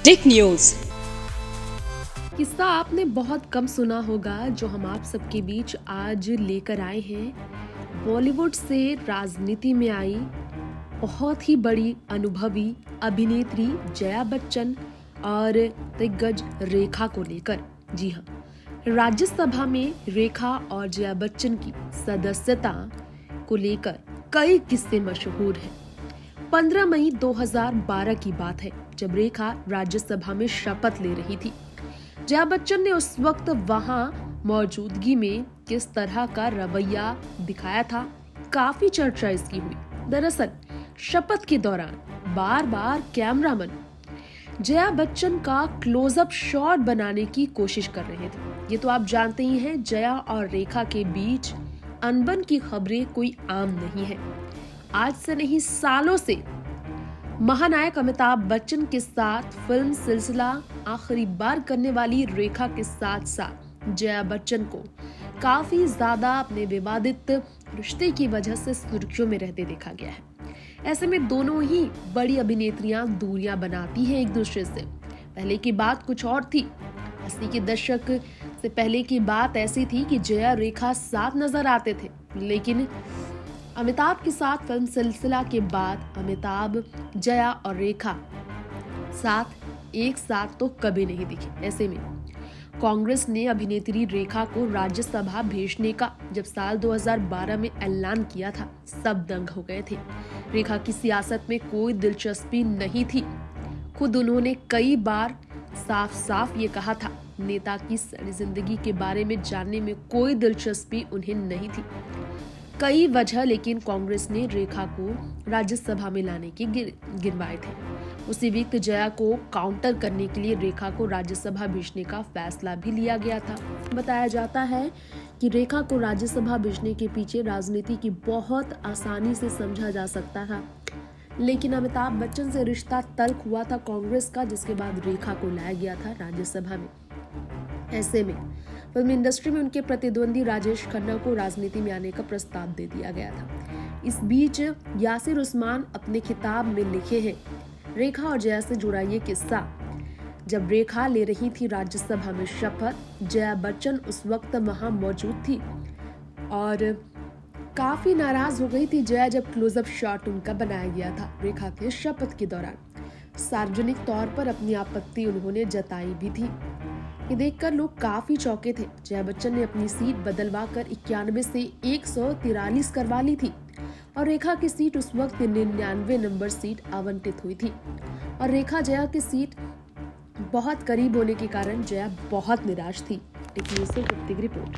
Dick news. किस्सा आपने बहुत कम सुना होगा जो हम आप सबके बीच आज लेकर आए हैं। बॉलीवुड से राजनीति में आई बहुत ही बड़ी अनुभवी अभिनेत्री जया बच्चन और दिग्गज रेखा को लेकर। जी हाँ, राज्यसभा में रेखा और जया बच्चन की सदस्यता को लेकर कई किस्से मशहूर हैं। 15 मई 2012 की बात है जब रेखा राज्यसभा में शपथ ले रही थी। जया बच्चन ने उस वक्त वहां मौजूदगी में किस तरह का रवैया दिखाया था, काफी चर्चा इसकी हुई। दरअसल शपथ के दौरान बार बार कैमरामैन जया बच्चन का क्लोजअप शॉट बनाने की कोशिश कर रहे थे। ये तो आप जानते ही हैं, जया और रेखा के बीच अनबन की खबरें कोई आम नहीं है। आज से नहीं, सालों से महानायक अमिताभ बच्चन के साथ फिल्म सिलसिला आखिरी बार करने वाली रेखा के साथ साथ जया बच्चन को काफी ज्यादा अपने विवादित रिश्ते की वजह से सुर्खियों में रहते देखा गया है। ऐसे में दोनों ही बड़ी अभिनेत्रियां दूरियां बनाती हैं एक दूसरे से। पहले की बात कुछ और थी। 80 के दशक से पहले की बात ऐसी थी कि जया रेखा साथ नजर आते थे, लेकिन अमिताभ के साथ फिल्म सिलसिला के बाद अमिताभ, जया और रेखा एक साथ तो कभी नहीं दिखे। ऐसे में कांग्रेस ने अभिनेत्री रेखा को राज्यसभा भेजने का जब साल 2012 में ऐलान किया था, सब दंग हो गए थे। रेखा की सियासत में कोई दिलचस्पी नहीं थी। खुद उन्होंने कई बार साफ साफ ये कहा था, नेता की सारी जिंदगी के बारे में जानने में कोई दिलचस्पी उन्हें नहीं थी। कई वजह, लेकिन कांग्रेस ने रेखा को राज्यसभा में लाने के गिनवाए थे। उसी वक्त जया को काउंटर करने के लिए रेखा को राज्यसभा भेजने का फैसला भी लिया गया था। बताया जाता है कि रेखा को राज्यसभा भेजने के पीछे राजनीति की बहुत आसानी से समझा जा सकता था, लेकिन अमिताभ बच्चन से रिश्ता तल्ख हुआ था कांग्रेस का, जिसके बाद रेखा को लाया गया था राज्यसभा में। ऐसे में फिल्म इंडस्ट्री में उनके प्रतिद्वंदी राजेश खन्ना को राजनीति में आने का प्रस्ताव दे दिया गया था। इस बीच यासिर उस्मान अपने किताब में लिखे हैं, रेखा और जया से जुड़ा ये किस्सा। जब रेखा ले रही थी राज्यसभा में शपथ, जया बच्चन उस वक्त वहां मौजूद थी और काफी नाराज हो गई थी जया जब क्लोजअप शॉट उनका बनाया गया था रेखा के शपथ के दौरान। सार्वजनिक तौर पर अपनी आपत्ति उन्होंने जताई भी थी। ये देखकर लोग काफी चौंके थे। जया बच्चन ने अपनी सीट बदलवा कर 91 से 143 करवा ली थी और रेखा की सीट उस वक्त 99 नंबर सीट आवंटित हुई थी और रेखा जया की सीट बहुत करीब होने के कारण जया बहुत निराश थी। एक न्यूज़ से रिपोर्ट।